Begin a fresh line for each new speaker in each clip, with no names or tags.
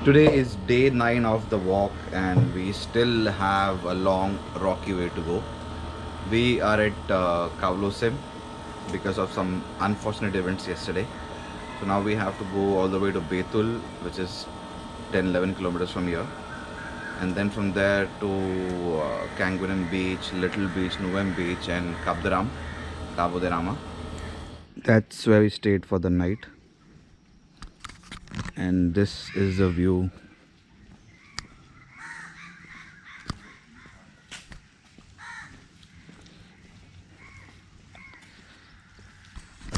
Today is day 9 of the walk and we still have a long rocky way to go. We are at Kavlosim because of some unfortunate events yesterday. So now we have to go all the way to Betul, which is 10-11 kilometers from here. And then from there to Kangunim Beach, Little Beach, Nuvem Beach and Kabdaram, Cabo de Rama. That's where we stayed for the night. And this is the view.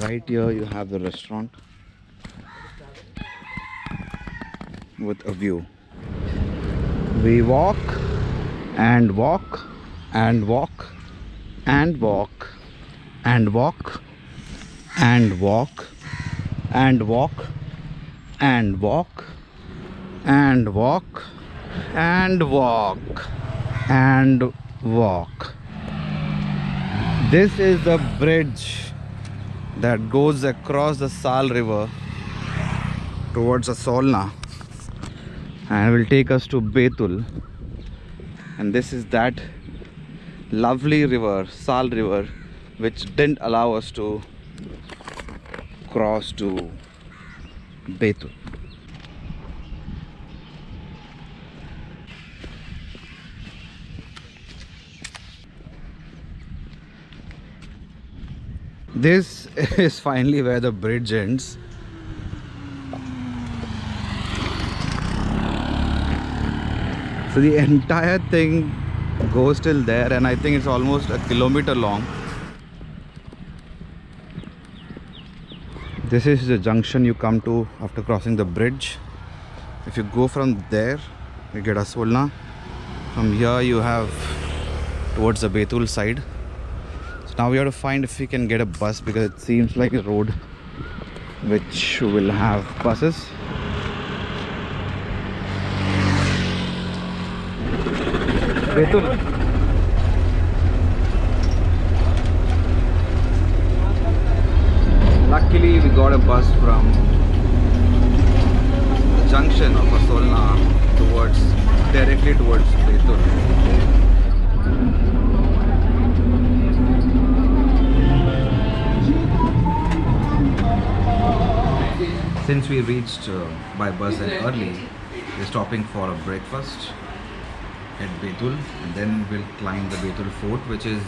Right here you have the restaurant with a view. We walk and walk and walk and walk and walk and walk and walk and walk and walk and walk and walk. This is the bridge that goes across the Sal River towards the Solna and will take us to Betul. And this is that lovely river, Sal River, which didn't allow us to cross to Betul. This is finally where the bridge ends. So the entire thing goes till there, and I think it's almost a kilometer long. This is the junction you come to after crossing the bridge. If you go from there, you get Asolna. From here you have towards the Betul side. So now we have to find if we can get a bus, because it seems like a road which will have buses. Betul. Luckily we got a bus from the junction of Asolna directly towards Betul. Since we reached by bus early, we're stopping for a breakfast at Betul, and then we'll climb the Betul fort, which is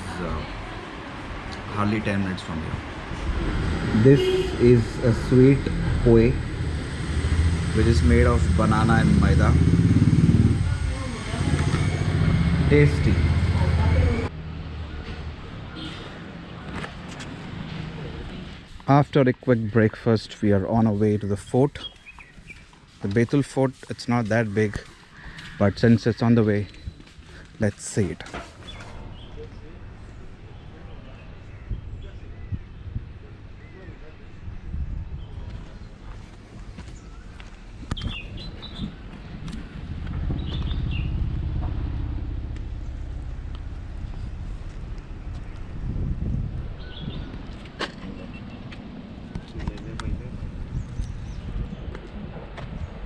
hardly 10 minutes from here. This is a sweet pohe, which is made of banana and maida. Tasty. After a quick breakfast, we are on our way to the fort. The Betul fort, it's not that big, but since it's on the way, let's see it.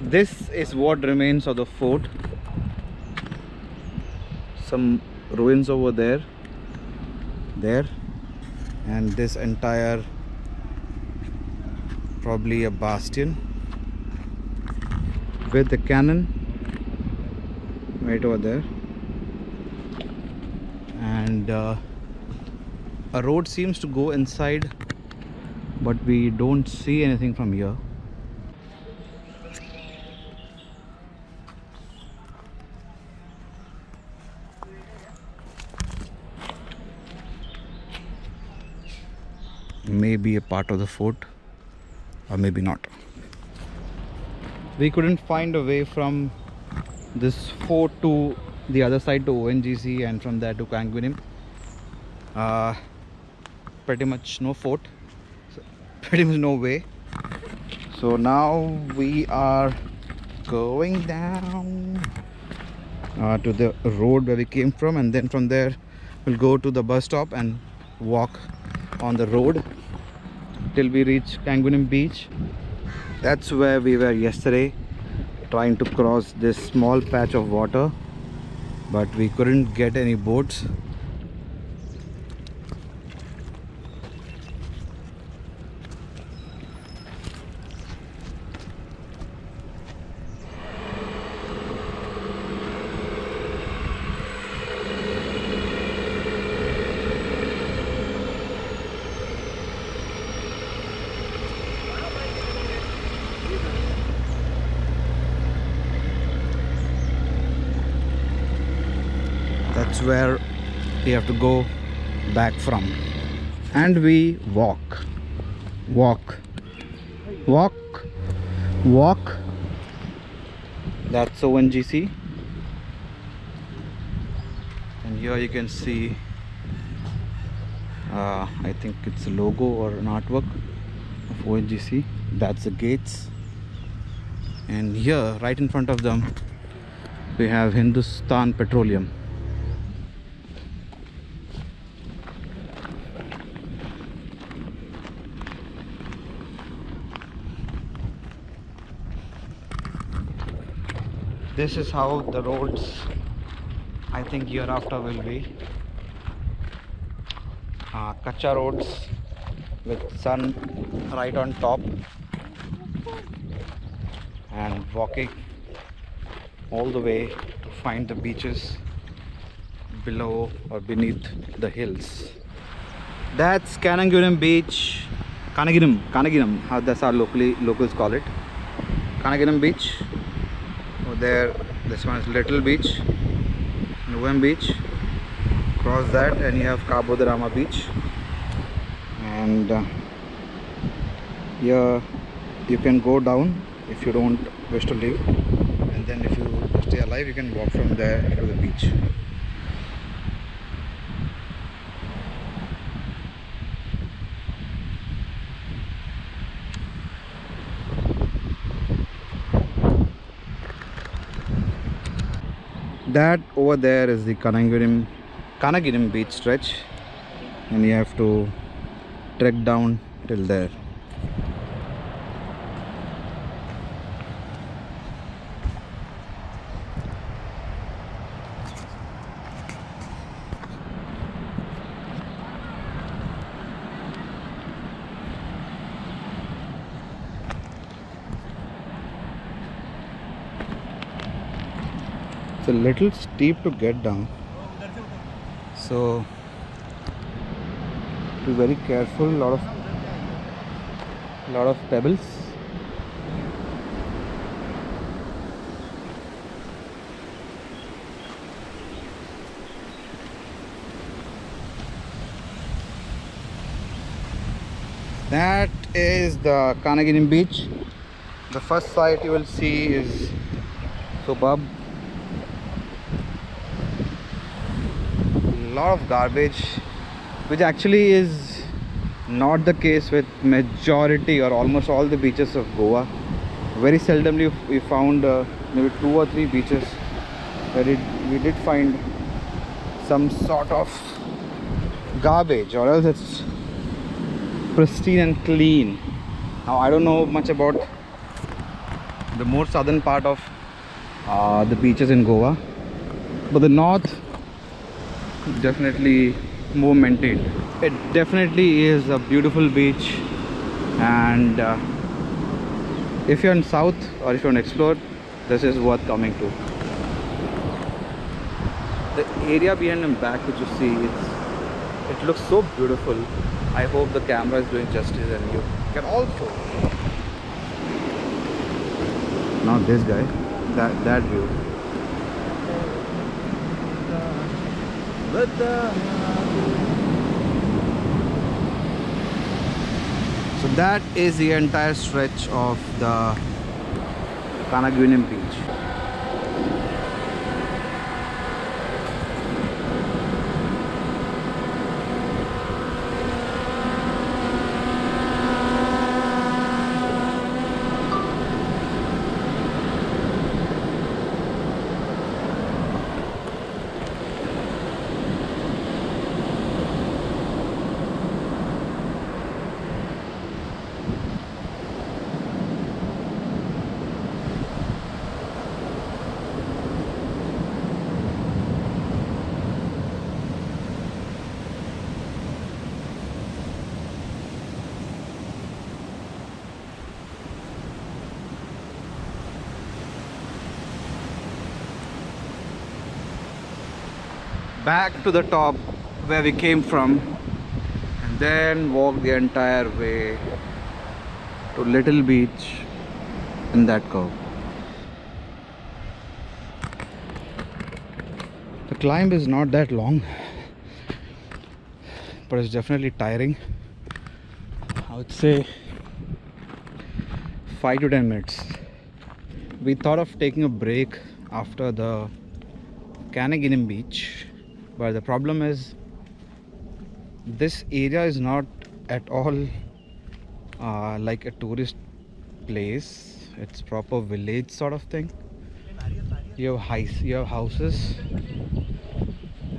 This is what remains of the fort. Some ruins over there, and this entire, probably a bastion with the cannon right over there, and a road seems to go inside, but we don't see anything from here. Maybe a part of the fort, or maybe not. We couldn't find a way from this fort to the other side to ONGC, and from there to Kangunim. Pretty much no fort, so pretty much no way. So now we are going down to the road where we came from, and then from there we'll go to the bus stop and walk on the road till we reach Kangunim Beach. That's where we were yesterday. trying to cross this small patch of water, but we couldn't get any boats. That's where we have to go back from, and we walk. That's ONGC, and here you can see I think it's a logo or an artwork of ONGC. That's the gates, and here right in front of them we have Hindustan Petroleum. This is how the roads, I think, hereafter will be. Kacha roads with sun right on top, and walking all the way to find the beaches below or beneath the hills. That's Kananguram Beach. Kanagiram, how that's how locals call it. Kanagiram Beach. Over there, this one is Little Beach, Nuvam Beach. Cross that and you have Cabo de Rama Beach, and here you can go down if you don't wish to live, and then if you stay alive you can walk from there to the beach. That over there is the Kanagiram beach stretch, and you have to trek down till there. It's a little steep to get down, so be very careful. Lot of pebbles. That is the Kanagiram beach. The first sight you will see is superb. Lot of garbage, which actually is not the case with majority or almost all the beaches of Goa. Very seldomly we found maybe 2 or 3 beaches where we did find some sort of garbage, or else it's pristine and clean. Now I don't know much about the more southern part of the beaches in Goa, but the north definitely more maintained. It definitely is a beautiful beach, and if you're in south or if you want to explore, this is worth coming to. The area behind and back which you see, it looks so beautiful. I hope the camera is doing justice and you can also. Now this guy, that view. So that is the entire stretch of the Kanagiram beach. back to the top where we came from, and then walk the entire way to Little Beach in that curve. The climb is not that long, but it's definitely tiring. I would say 5 to 10 minutes. We thought of taking a break after the Canaganim beach, but the problem is this area is not at all like a tourist place. It's proper village sort of thing. You have houses,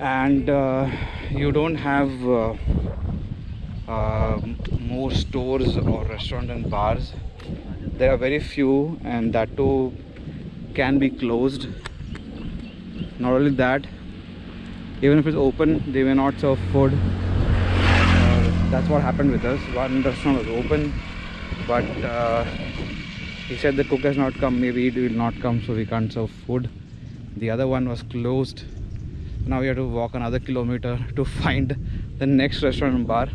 and you don't have more stores or restaurant and bars. There are very few, and that too can be closed. Not only that, even if it's open, they may not serve food. That's what happened with us. One restaurant was open, but he said the cook has not come. Maybe it will not come, so we can't serve food. The other one was closed. Now we have to walk another kilometer to find the next restaurant and bar.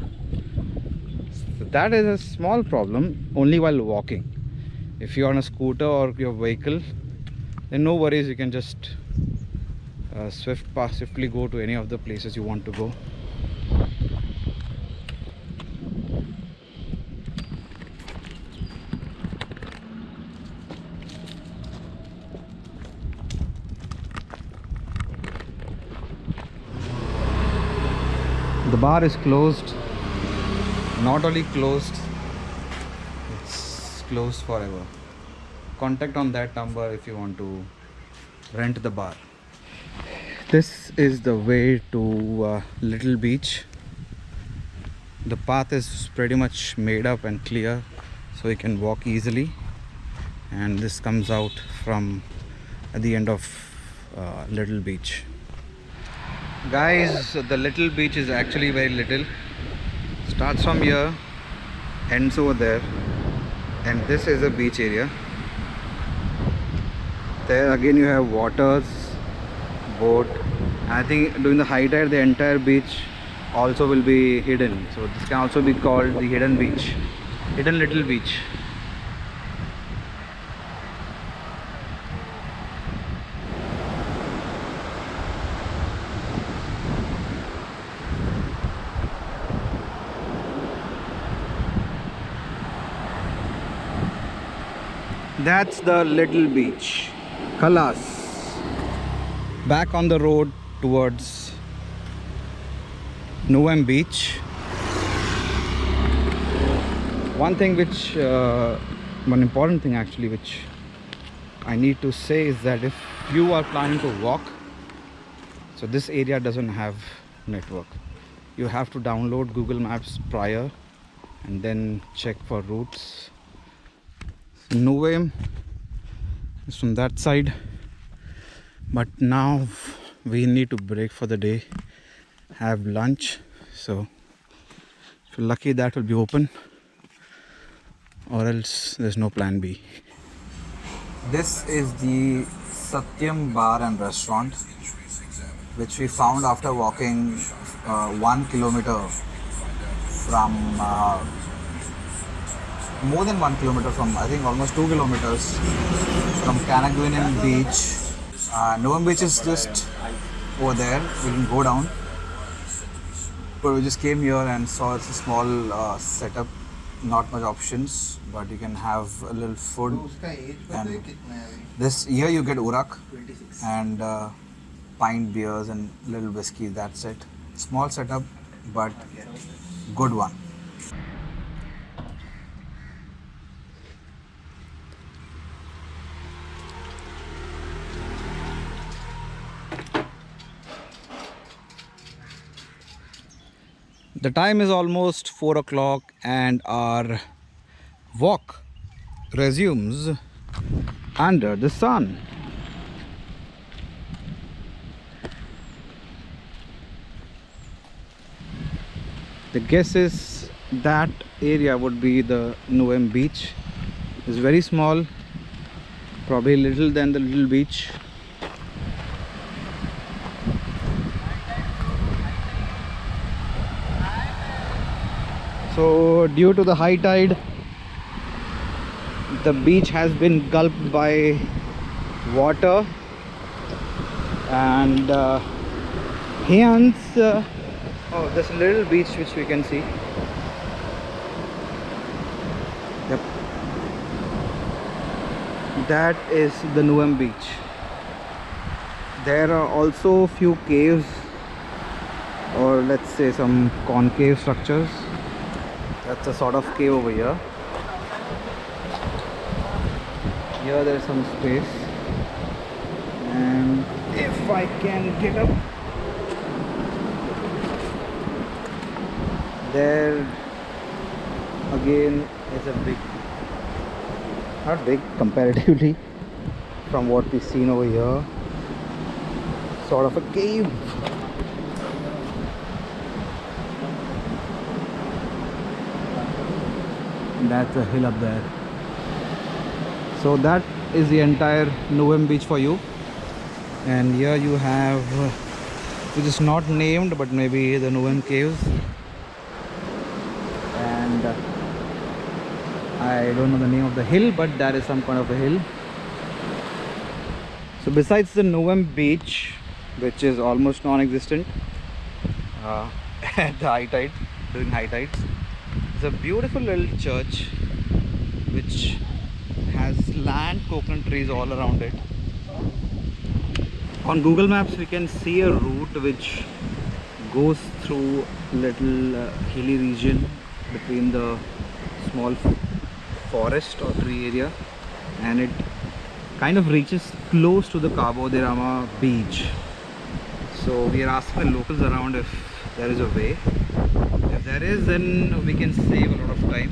So that is a small problem only while walking. If you're on a scooter or your vehicle, then no worries, you can just swiftly go to any of the places you want to go. The bar is closed. Not only closed, it's closed forever. Contact on that number if you want to rent the bar. This is the way to Little Beach. The path is pretty much made up and clear, so you can walk easily. And this comes out from at the end of Little Beach. Guys, the Little Beach is actually very little. Starts from here, ends over there, and this is a beach area. There again you have waters, boat. I think during the high tide the entire beach also will be hidden, so this can also be called the hidden beach, hidden Little Beach. That's the Little Beach. Khalas. Back on the road towards Nuam Beach. One important thing actually which I need to say is that if you are planning to walk, so this area doesn't have network. You have to download Google Maps prior and then check for routes. Nuam is from that side, but now we need to break for the day, have lunch. So if you're lucky, that will be open, or else there's no plan B. This is the Satyam Bar and Restaurant, which we found after walking 1 kilometer from more than 1 kilometer from, I think almost 2 kilometers from Canaganim Beach. Nuam Beach is just over there. We can go down, but we just came here and saw it's a small setup, not much options, but you can have a little food. And this here you get urak and pint beers and little whiskey. That's it. Small setup, but good one. The time is almost 4 o'clock and our walk resumes under the sun. The guess is that area would be the Nuam Beach. It's very small, probably little than the Little Beach. So due to the high tide, the beach has been gulped by water, and hence oh, there's a little beach which we can see. Yep, that is the Nuam beach. There are also few caves, or let's say some concave structures. That's a sort of cave over here. Here there's some space, and if I can get up, there again is a big, not big comparatively from what we've seen over here, sort of a cave. That's a hill up there. So that is the entire Nuam beach for you. And here you have, which is not named, but maybe the Nuam caves. And I don't know the name of the hill, but that is some kind of a hill. So besides the Nuam beach, which is almost non-existent at the high tide, during high tides, there's a beautiful little church which has land coconut trees all around it. On Google Maps we can see a route which goes through little hilly region between the small forest or tree area, and it kind of reaches close to the Cabo de Rama beach. So we are asking the locals around if there is a way. If there is, then we can save a lot of time,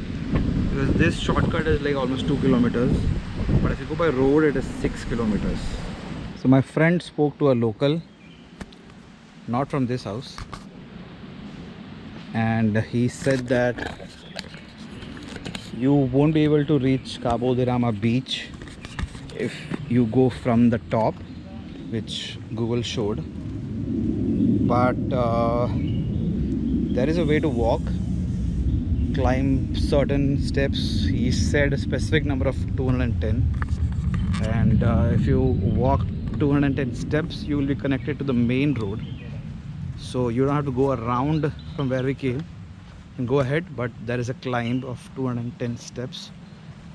because this shortcut is like almost 2 kilometers, but if you go by road it is 6 kilometers. So my friend spoke to a local, not from this house, and he said that you won't be able to reach Cabo de Rama beach if you go from the top, which Google showed, but there is a way to walk, climb certain steps. He said a specific number of 210, and if you walk 210 steps you will be connected to the main road, so you don't have to go around from where we came and go ahead, but there is a climb of 210 steps,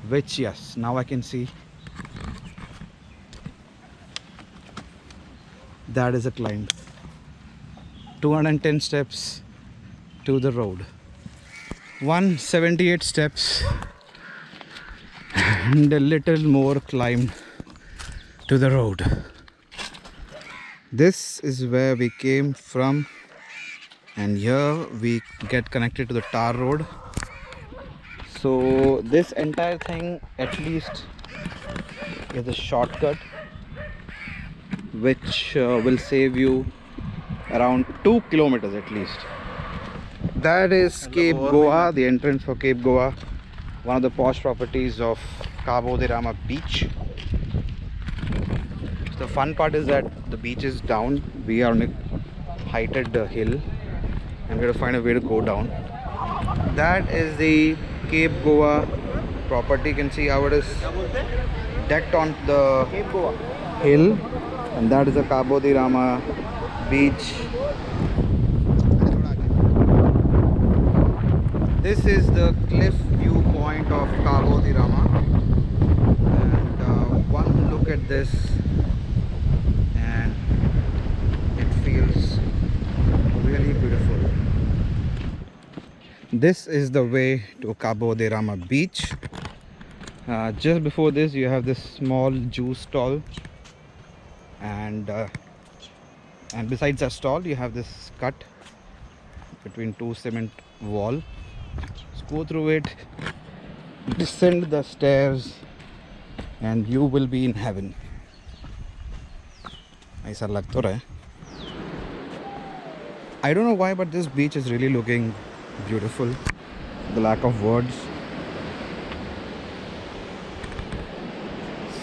which, yes, now I can see that is a climb. 210 steps to the road, 178 steps, and a little more climb to the road. This is where we came from, and here we get connected to the tar road. So this entire thing at least is a shortcut which will save you around 2 kilometers at least. That is Cape Goa, the entrance for Cape Goa, one of the posh properties of Cabo de Rama beach. The fun part is that the beach is down. We are on a heighted hill, and we have to find a way to go down. That is the Cape Goa property. You can see how it is decked on the hill, and that is the Cabo de Rama beach. This is the cliff viewpoint of Cabo de Rama, and one look at this and it feels really beautiful. This is the way to Cabo de Rama beach. Just before this you have this small juice stall, and besides that stall you have this cut between two cement wall. Just go through it, descend the stairs, and you will be in heaven. ऐसा लग तो रहा है. I don't know why, but this beach is really looking beautiful. The lack of words.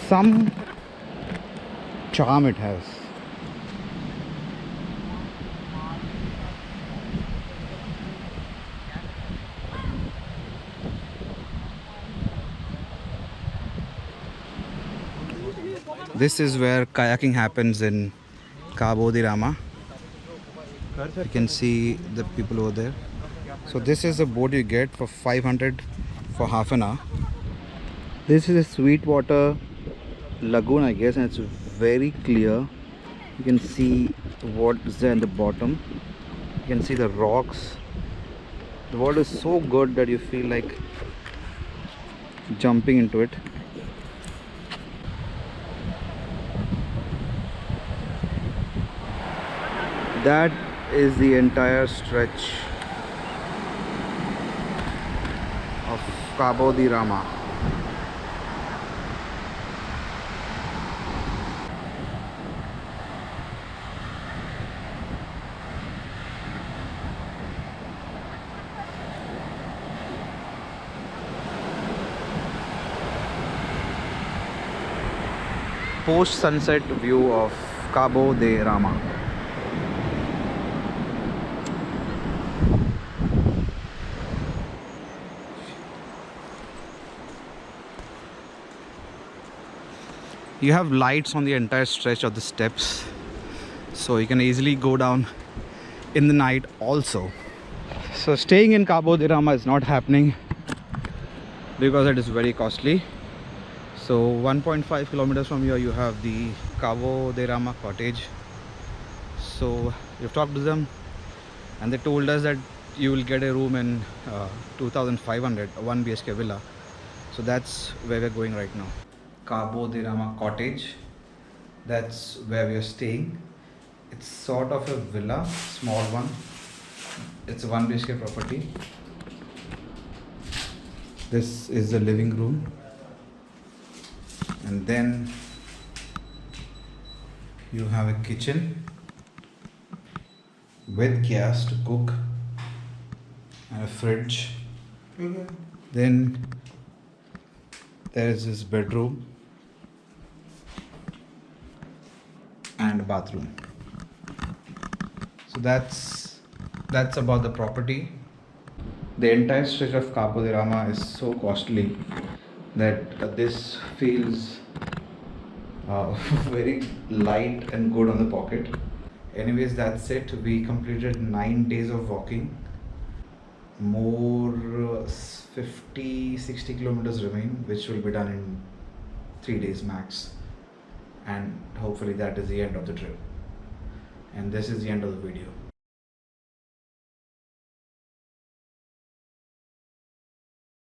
Some charm it has. This is where kayaking happens in Cabo de Rama. You can see the people over there. So this is a boat you get for 500 for half an hour. This is a sweetwater lagoon, I guess, and it's very clear. You can see what is there in the bottom. You can see the rocks. The water is so good that you feel like jumping into it. That is the entire stretch of Cabo de Rama. Post sunset view of Cabo de Rama. You have lights on the entire stretch of the steps, so you can easily go down in the night also. So staying in Cabo de Rama is not happening because it is very costly. So 1.5 kilometers from here you have the Cabo de Rama cottage. So we've talked to them and they told us that you will get a room in 2500, a 1 BHK villa. So that's where we're going right now. Cabo de Rama cottage, that's where we are staying. It's sort of a villa, small one. It's a 1 BHK property. This is the living room, and then you have a kitchen with gas to cook and a fridge. Then there is this bedroom and a bathroom. So that's about the property. The entire stretch of Cabo de Rama is so costly that this feels very light and good on the pocket. Anyways, that's it. We completed 9 days of walking. More 50-60 kilometers remain, which will be done in 3 days max, and hopefully that is the end of the trip, and this is the end of the video.